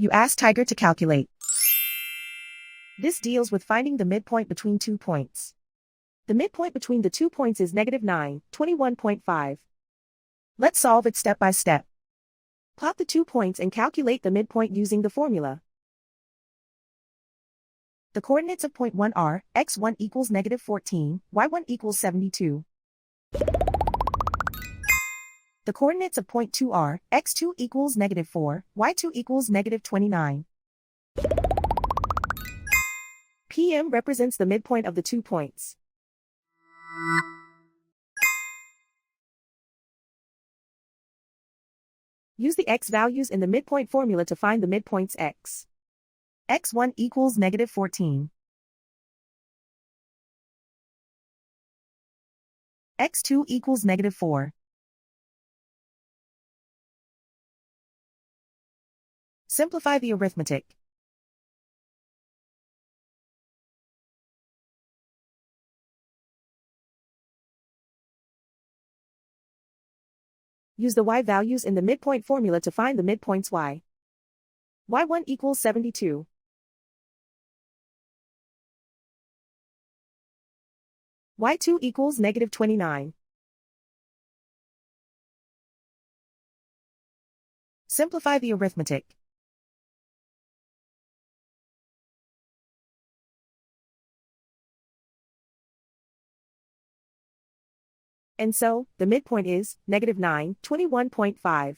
You ask Tiger to calculate. This deals with finding the midpoint between 2 points. The midpoint between the 2 points is -9, 21.5. Let's solve it step by step. Plot the 2 points and calculate the midpoint using the formula. The coordinates of point 1 are, x1 equals -14, y1 equals 72. The coordinates of point 2 are, x2 equals -4, y2 equals -29. PM represents the midpoint of the 2 points. Use the x values in the midpoint formula to find the midpoints x. x1 equals -14. x2 equals -4. Simplify the arithmetic. Use the y values in the midpoint formula to find the midpoints y. y1 equals 72. y2 equals -29. Simplify the arithmetic. And so, the midpoint is -9, 21.5.